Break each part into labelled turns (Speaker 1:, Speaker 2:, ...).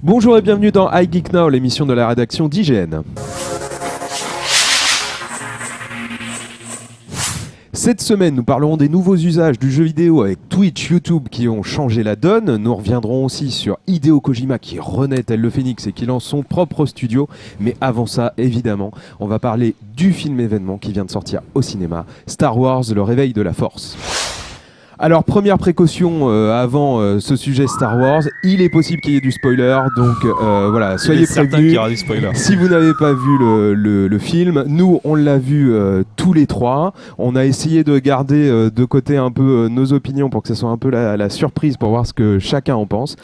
Speaker 1: Bonjour et bienvenue dans iGeek Now, l'émission de la rédaction d'IGN. Cette semaine, nous parlerons des nouveaux usages du jeu vidéo avec Twitch, YouTube qui ont changé la donne. Nous reviendrons aussi sur Hideo Kojima qui renaît tel le phénix et qui lance son propre studio. Mais avant ça, évidemment, on va parler du film événement qui vient de sortir au cinéma, Star Wars, le réveil de la Force. Alors, première précaution avant ce sujet Star Wars, il est possible qu'il y ait du spoiler, donc voilà, soyez prévenus.
Speaker 2: Qu'il y aura du spoiler.
Speaker 1: Si vous n'avez pas vu le film, nous on l'a vu tous les trois. On a essayé de garder de côté un peu nos opinions pour que ce soit un peu la surprise pour voir ce que chacun en pense.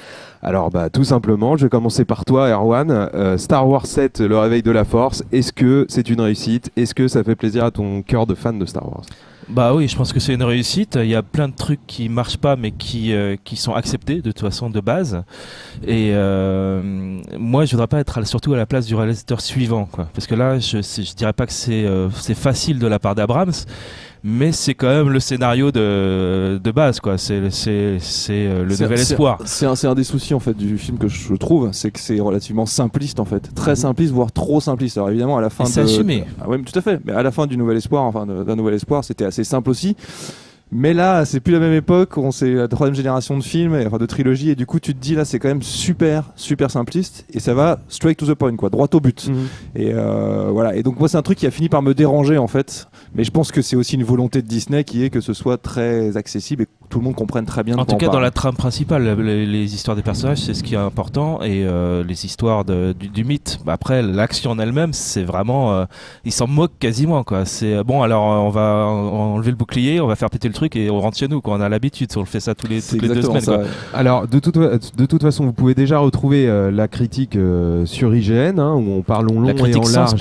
Speaker 1: Alors tout simplement, je vais commencer par toi Erwan. Star Wars 7, le réveil de la Force, est-ce que c'est une réussite? Est-ce que ça fait plaisir à ton cœur de fan de Star Wars?
Speaker 2: Bah oui, je pense que c'est une réussite. Il y a plein de trucs qui marchent pas, mais qui sont acceptés de toute façon de base. Et moi, je voudrais pas être surtout à la place du réalisateur suivant, quoi. Parce que là, je dirais pas que c'est facile de la part d'Abrams, mais c'est quand même le scénario de base, quoi. C'est le nouvel espoir.
Speaker 3: C'est un des soucis en fait du film que je trouve, c'est que c'est relativement simpliste en fait, très simpliste, voire trop simpliste. Alors évidemment à la fin,
Speaker 2: c'est assumé.
Speaker 3: Ah ouais, tout à fait. Mais à la fin du Nouvel Espoir, enfin d'un Nouvel Espoir, c'était assez simple aussi. Mais là, c'est plus la même époque, c'est la troisième génération de films, enfin de trilogie, et du coup tu te dis là c'est quand même super simpliste, et ça va straight to the point, quoi, droit au but. Et voilà. Et donc moi c'est un truc qui a fini par me déranger en fait, mais je pense que c'est aussi une volonté de Disney qui est que ce soit très accessible et que tout le monde comprenne très bien.
Speaker 2: En tout cas dans la trame principale, les histoires des personnages c'est ce qui est important, et les histoires du mythe. Après l'action en elle-même c'est vraiment, ils s'en moquent quasiment, quoi. C'est bon, alors on va enlever le bouclier, on va faire péter le truc et on rentre chez nous, quoi. On a l'habitude, on le fait ça toutes les 2 semaines,
Speaker 3: ça,
Speaker 2: quoi.
Speaker 3: ouais.
Speaker 1: Alors de toute façon, vous pouvez déjà retrouver la critique sur IGN, où on parle long et en large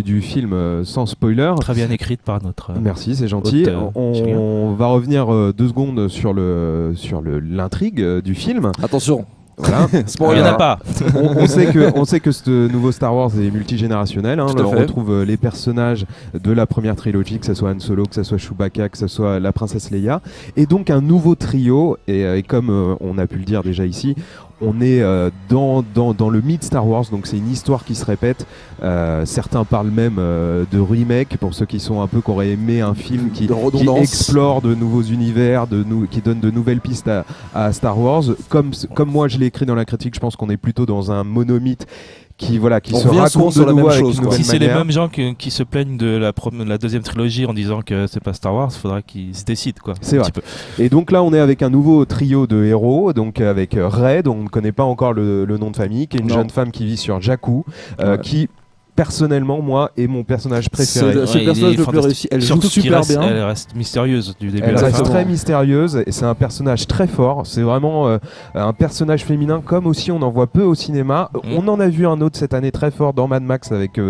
Speaker 1: du film sans spoiler.
Speaker 2: Très bien écrite par notre.
Speaker 1: Merci, c'est gentil. On va revenir 2 secondes sur l'intrigue du film.
Speaker 3: Attention.
Speaker 1: Voilà.
Speaker 2: Il n'y en a pas.
Speaker 1: On sait que ce nouveau Star Wars est multigénérationnel. On retrouve les personnages de la première trilogie, que ce soit Han Solo, que ce soit Chewbacca, que ce soit la princesse Leia, et donc un nouveau trio. Et comme on a pu le dire déjà ici, on est dans le mythe Star Wars, donc c'est une histoire qui se répète. Certains parlent même de remake pour ceux qui auraient aimé un film qui explore de nouveaux univers, qui donne de nouvelles pistes à Star Wars. Comme moi je l'ai écrit dans la critique, je pense qu'on est plutôt dans un monomythe qui se raconte de nouveau avec une nouvelle
Speaker 2: Si c'est
Speaker 1: manière.
Speaker 2: les mêmes gens qui se plaignent de la deuxième trilogie en disant que c'est pas Star Wars, il faudra qu'ils se décident, quoi.
Speaker 1: C'est vrai. Et donc là on est avec un nouveau trio de héros, donc avec Rey, dont on ne connaît pas encore le nom de famille, qui est une jeune femme qui vit sur Jakku, qui personnellement, moi, est mon personnage préféré.
Speaker 3: C'est le personnage le plus réussi. Elle joue super bien.
Speaker 2: Elle reste mystérieuse du début à
Speaker 1: Elle
Speaker 2: la
Speaker 1: reste
Speaker 2: fin.
Speaker 1: très mystérieuse et c'est un personnage très fort. C'est vraiment un personnage féminin, comme aussi on en voit peu au cinéma. On en a vu un autre cette année très fort dans Mad Max avec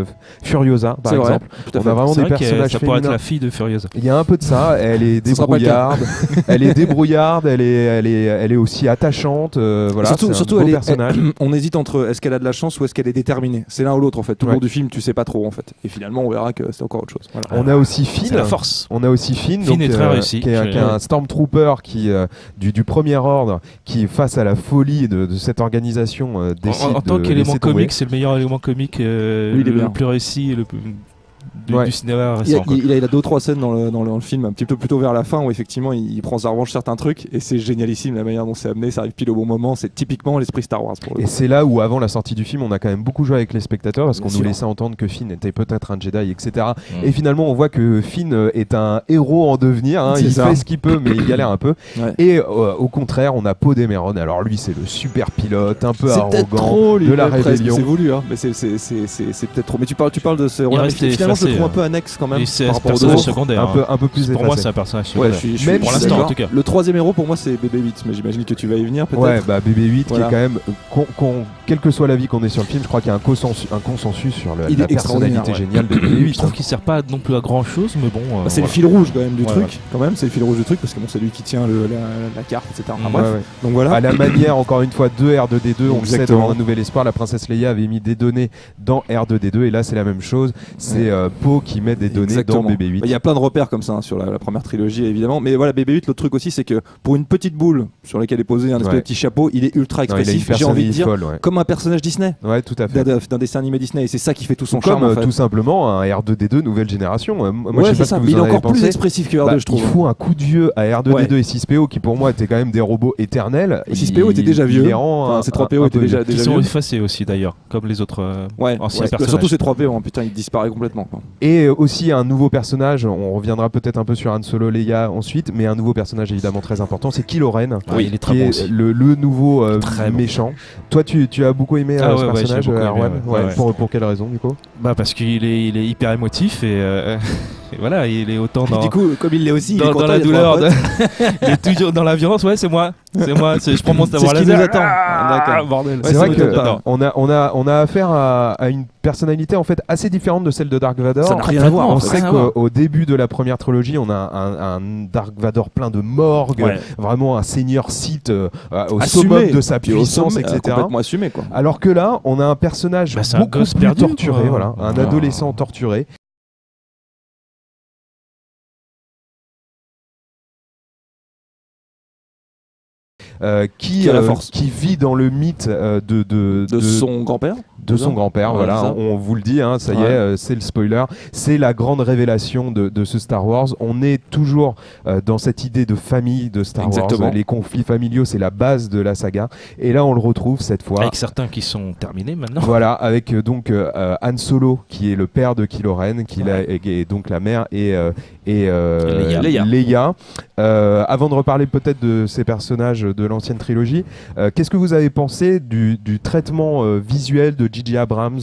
Speaker 1: Furiosa, par exemple. On a vraiment des personnages
Speaker 2: ça
Speaker 1: féminins.
Speaker 2: pourrait être la fille de Furiosa.
Speaker 1: Il y a un peu de ça. Elle est débrouillarde. Elle est aussi attachante. Voilà.
Speaker 3: Surtout, on hésite entre est-ce qu'elle a de la chance ou est-ce qu'elle est déterminée. C'est l'un ou l'autre en fait. Tout le long du film, tu sais pas trop en fait. Et finalement, on verra que c'est encore autre chose. Voilà.
Speaker 1: On a aussi Finn.
Speaker 2: C'est la force.
Speaker 1: On a aussi Finn,
Speaker 2: Finn est très réussi.
Speaker 1: qui est un Stormtrooper du premier ordre, qui face à la folie de cette organisation décide
Speaker 2: en tant qu'élément
Speaker 1: tomber.
Speaker 2: comique, c'est le meilleur élément comique, le plus réussi et du cinéma récent.
Speaker 3: Il a 2 ou 3 scènes dans le film, un petit peu plutôt vers la fin, où effectivement il prend sa revanche sur certains trucs, et c'est génialissime la manière dont c'est amené, ça arrive pile au bon moment, c'est typiquement l'esprit Star Wars. Et
Speaker 1: c'est là où, avant la sortie du film, on a quand même beaucoup joué avec les spectateurs, parce qu'on nous laissait entendre que Finn était peut-être un Jedi, etc. Et finalement, on voit que Finn est un héros en devenir, il fait ce qu'il peut, mais il galère un peu. Ouais. Et au contraire, on a Poe Dameron. Alors lui, c'est le super pilote, un peu arrogant,
Speaker 3: trop,
Speaker 1: de la rébellion.
Speaker 3: C'est voulu, mais c'est peut-être trop. Mais tu parles de ce rôle. Finalement, je le trouve un peu annexe quand même.
Speaker 2: C'est un personnage secondaire.
Speaker 1: Un peu plus
Speaker 2: pour
Speaker 1: effacé.
Speaker 2: Moi, c'est un personnage secondaire.
Speaker 3: Même
Speaker 2: pour l'instant, en tout cas.
Speaker 3: Le 3e héros, pour moi, c'est BB-8. Mais j'imagine que tu vas y venir, peut-être.
Speaker 1: Ouais, BB-8, qui est quand même, quel que soit l'avis qu'on ait sur le film, je crois qu'il y a un consensus sur la personnalité géniale de BB-8.
Speaker 2: Je trouve qu'il sert pas non plus à grand chose, mais bon.
Speaker 3: C'est le fil rouge quand même du truc. Quand même, c'est le fil rouge du truc, parce que c'est lui qui tient la carte, etc. Bref. Donc voilà.
Speaker 1: À la manière, encore une fois, de R2D2, on le sait, dans Un Nouvel Espoir, la princesse Leia avait mis des données dans R2D2, et là, c'est la même chose. C'est chapeau qui met des données dans BB-8.
Speaker 3: Il y a plein de repères comme ça sur la première trilogie évidemment, mais voilà, BB-8, l'autre truc aussi c'est que pour une petite boule sur laquelle est posé un espèce de petit chapeau, il est ultra expressif, j'ai envie de dire comme un personnage Disney,
Speaker 1: tout à fait,
Speaker 3: d'un dessin animé Disney, et c'est ça qui fait tout son charme
Speaker 1: comme
Speaker 3: en fait.
Speaker 1: Tout simplement un R2D2 nouvelle génération. Moi je sais pas ce que vous
Speaker 3: il est
Speaker 1: en avez
Speaker 3: encore
Speaker 1: pensé.
Speaker 3: plus expressif que R2, je trouve.
Speaker 1: Il faut un coup de vieux à R2D2 et 6PO qui pour moi étaient quand même des robots éternels.
Speaker 3: 6PO était déjà vieux, ces 3PO étaient déjà
Speaker 2: ils sont
Speaker 3: vieux,
Speaker 2: effacés aussi d'ailleurs comme les autres anciens personnages.
Speaker 3: Surtout ces 3PO, putain, il disparaît complètement quoi.
Speaker 1: Et aussi un nouveau personnage, on reviendra peut-être un peu sur Han Solo, Leia ensuite, mais un nouveau personnage évidemment très important, c'est Kylo Ren,
Speaker 2: il est très bon aussi.
Speaker 1: Le nouveau méchant. Toi tu as beaucoup aimé ce personnage, Erwan, pour quelle raison du coup?
Speaker 2: Parce qu'il est hyper émotif et voilà, il est autant dans...
Speaker 3: Du coup, comme il l'est aussi,
Speaker 2: dans la douleur, il est toujours dans la violence, je prends mon savoir laser.
Speaker 3: C'est ce qui nous attend.
Speaker 2: Bordel.
Speaker 1: C'est vrai qu'on a affaire à une personnalité en fait assez différente de celle de Dark Vador.
Speaker 3: Ça n'a rien à voir.
Speaker 1: On sait qu'au début de la première trilogie, on a un Dark Vador plein de morgue, vraiment un seigneur Sith au summum de sa puissance, etc.
Speaker 3: Complètement assumé quoi.
Speaker 1: Alors que là, on a un personnage beaucoup plus torturé, un adolescent torturé. Qui vit dans le mythe de
Speaker 3: son grand-père.
Speaker 1: De son grand-père, voilà, on vous le dit, ça y est, c'est le spoiler, c'est la grande révélation de ce Star Wars. On est toujours dans cette idée de famille de Star Wars, les conflits familiaux, c'est la base de la saga, et là on le retrouve cette fois.
Speaker 2: Avec certains qui sont terminés maintenant.
Speaker 1: Voilà, avec donc Han Solo, qui est le père de Kylo Ren, et donc la mère, et Leia. Avant de reparler peut-être de ces personnages de l'ancienne trilogie, qu'est-ce que vous avez pensé du traitement visuel de J.J. Abrams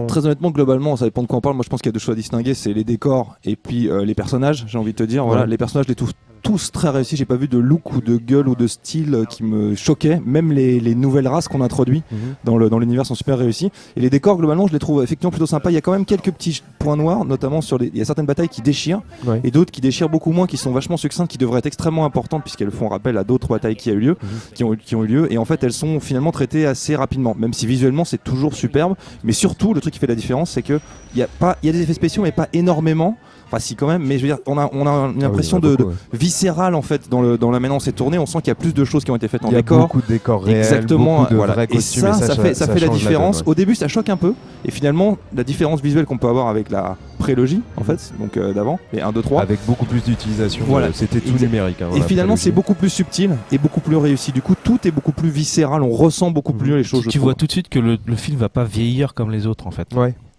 Speaker 3: très honnêtement, globalement, ça dépend de quoi on parle. Moi, je pense qu'il y a deux choses à distinguer, c'est les décors et puis les personnages. J'ai envie de te dire, voilà, les personnages, les tous très réussis. J'ai pas vu de look ou de gueule ou de style qui me choquait. Même les nouvelles races qu'on introduit dans l'univers sont super réussis. Et les décors, globalement, je les trouve effectivement plutôt sympas. Il y a quand même quelques petits points noirs, notamment il y a certaines batailles qui déchirent et d'autres qui déchirent beaucoup moins, qui sont vachement succinctes, qui devraient être extrêmement importantes puisqu'elles font rappel à d'autres batailles qui ont eu lieu. Et en fait, elles sont finalement traitées assez rapidement, même si visuellement c'est toujours superbe. Mais surtout, le truc qui fait la différence, c'est que il y a des effets spéciaux, mais pas énormément. Enfin si quand même, mais je veux dire, on a une impression de viscérale en fait dans la manière dont c'est tourné. On sent qu'il y a plus de choses qui ont été faites en décor.
Speaker 1: Il y a beaucoup de décors réels,
Speaker 3: exactement,
Speaker 1: beaucoup de vrais costumes.
Speaker 3: Et ça fait la différence.
Speaker 1: Donne,
Speaker 3: Au début, ça choque un peu, et finalement, la différence visuelle qu'on peut avoir avec la prélogie en fait, donc d'avant, les 1, 2, 3,
Speaker 1: avec beaucoup plus d'utilisation. C'était tout numérique.
Speaker 3: Et finalement, c'est beaucoup plus subtil et beaucoup plus réussi. Du coup, tout est beaucoup plus viscéral. On ressent beaucoup plus les choses.
Speaker 2: Tu vois tout de suite que le film va pas vieillir comme les autres en fait.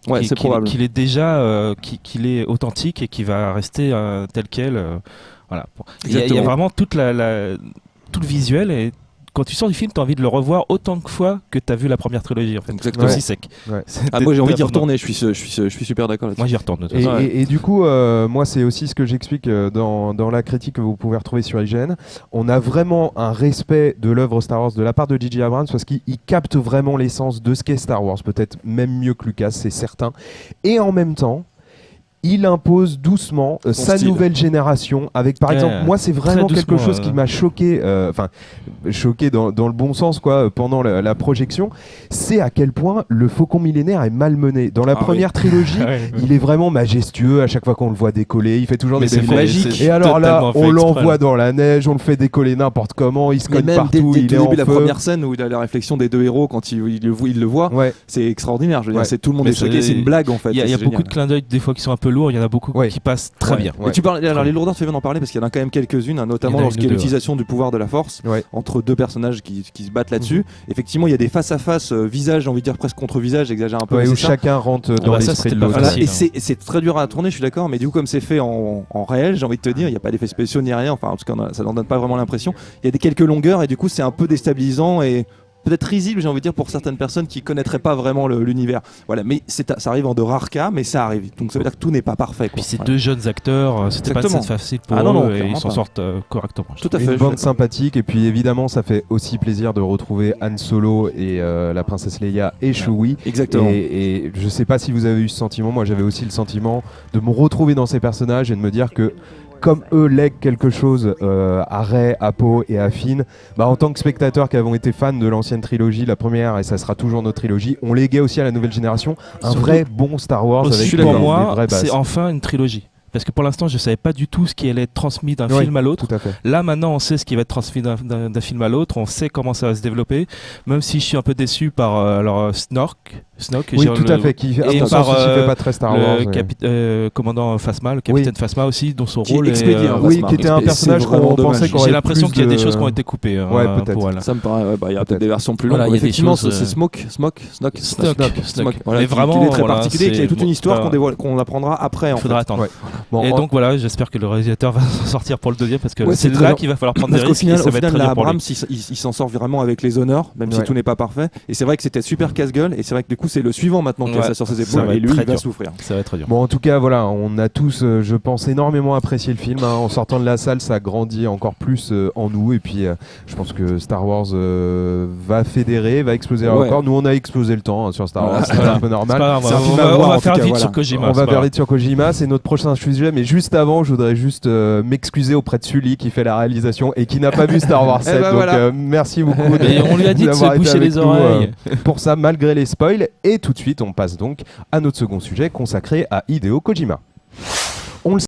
Speaker 3: Ouais, c'est probable.
Speaker 2: Qu'il est déjà, qu'il est authentique et qu'il va rester tel quel. Voilà. Il y a vraiment tout le visuel, et quand tu sors du film, tu as envie de le revoir autant de fois que tu as vu la première trilogie en fait.
Speaker 3: Exactement.
Speaker 2: Aussi sec.
Speaker 3: Moi j'ai envie d'y retourner, je suis super d'accord là-dessus.
Speaker 2: Moi j'y retourne.
Speaker 1: Et du coup, moi c'est aussi ce que j'explique dans la critique que vous pouvez retrouver sur IGN. On a vraiment un respect de l'œuvre Star Wars de la part de J.J. Abrams parce qu'il capte vraiment l'essence de ce qu'est Star Wars, peut-être même mieux que Lucas, c'est certain. Et en même temps, il impose doucement sa nouvelle génération avec, par exemple, moi c'est vraiment quelque chose qui m'a choqué, choqué dans le bon sens quoi, pendant la projection, c'est à quel point le Faucon millénaire est malmené. Dans la première trilogie, il est vraiment majestueux, à chaque fois qu'on le voit décoller, il fait toujours des effets magiques. Et alors là, on l'envoie dans la neige, on le fait décoller n'importe comment, il se cogne partout, il est en feu.
Speaker 3: La première scène où il a la réflexion des deux héros quand il le voit, c'est extraordinaire. Je veux dire, c'est tout le monde est choqué, c'est une blague en fait.
Speaker 2: Il y a beaucoup de clins d'œil des fois qui sont un peu lourds, il y en a beaucoup qui passent très bien.
Speaker 3: Et tu parles, alors les lourdeurs, tu fais bien d'en parler parce qu'il y en a quand même quelques-unes, notamment lorsqu'il y a l'utilisation du pouvoir de la force entre deux personnages qui se battent là-dessus. Effectivement, il y a des face-à-face, visage, j'ai envie de dire presque contre visage, j'exagère un peu.
Speaker 1: Où chacun rentre dans l'esprit de l'autre.
Speaker 3: Et c'est très dur à tourner, je suis d'accord, mais du coup, comme c'est fait en réel, j'ai envie de te dire, il n'y a pas d'effets spéciaux ni rien, enfin, en tout cas, ça n'en donne pas vraiment l'impression. Il y a quelques longueurs et du coup, c'est un peu déstabilisant et peut-être risible, j'ai envie de dire, pour certaines personnes qui connaîtraient pas vraiment l'univers. Voilà, mais ça arrive en de rares cas, mais ça arrive. Donc ça veut dire que tout n'est pas parfait.
Speaker 2: Puis c'est deux jeunes acteurs, c'était pas facile pour eux, et ils s'en sortent correctement.
Speaker 3: Tout à fait.
Speaker 1: Une bande sympathique, et puis évidemment, ça fait aussi plaisir de retrouver Han Solo et la princesse Leia et Chewie.
Speaker 3: Exactement.
Speaker 1: Et je sais pas si vous avez eu ce sentiment, moi j'avais aussi le sentiment de me retrouver dans ces personnages et de me dire que comme eux lèguent quelque chose à Rey, à Poe et à Finn, en tant que spectateurs qui avons été fans de l'ancienne trilogie, la première, et ça sera toujours notre trilogie, on léguait aussi à la nouvelle génération un vrai bon Star Wars avec
Speaker 2: pour moi, c'est enfin une trilogie. Parce que pour l'instant, je ne savais pas du tout ce qui allait être transmis d'un film à l'autre. Là, maintenant, on sait ce qui va être transmis d'un film à l'autre. On sait comment ça va se développer. Même si je suis un peu déçu par Snoke.
Speaker 1: Oui, tout à fait. Qui fait pas très Star Wars.
Speaker 2: Le commandant Phasma, le capitaine Phasma aussi, dont son rôle
Speaker 3: est
Speaker 1: qui était un personnage qu'on pensait qu'on aurait.
Speaker 2: J'ai l'impression qu'il y a des choses qui ont été coupées.
Speaker 1: Ouais, peut-être.
Speaker 3: Ça me paraît. Il y a peut-être des versions plus longues. Effectivement, c'est Snoke.
Speaker 2: Mais vraiment,
Speaker 3: il est très particulier. Il y a toute une histoire qu'on apprendra après.
Speaker 2: Il faudra attendre. Et donc voilà, j'espère que le réalisateur va s'en sortir pour le deuxième parce que c'est là qu'il va falloir prendre des risques.
Speaker 3: Au final, Abrams, il s'en sort vraiment avec les honneurs, même si tout n'est pas parfait. Et c'est vrai que c'était super casse-gueule. Et c'est vrai que du coup, c'est le suivant maintenant qui a ça sur ses épaules. Et lui, il va souffrir.
Speaker 2: Ça va être très dur.
Speaker 1: Bon, en tout cas, voilà, on a tous, je pense, énormément apprécié le film. En sortant de la salle, ça grandit encore plus en nous. Et puis, je pense que Star Wars va fédérer, va exploser encore. Nous, on a explosé le temps sur Star Wars. C'est un peu normal.
Speaker 2: On va faire vite sur Kojima.
Speaker 1: On va faire vite sur Kojima. C'est notre prochain sujet. Mais juste avant, je voudrais juste m'excuser auprès de Sully qui fait la réalisation et qui n'a pas vu Star Wars 7. Donc merci beaucoup.
Speaker 2: Et on lui a dit de se boucher les oreilles.
Speaker 1: Pour ça, malgré les spoils. Et tout de suite, on passe donc à notre second sujet consacré à Hideo Kojima.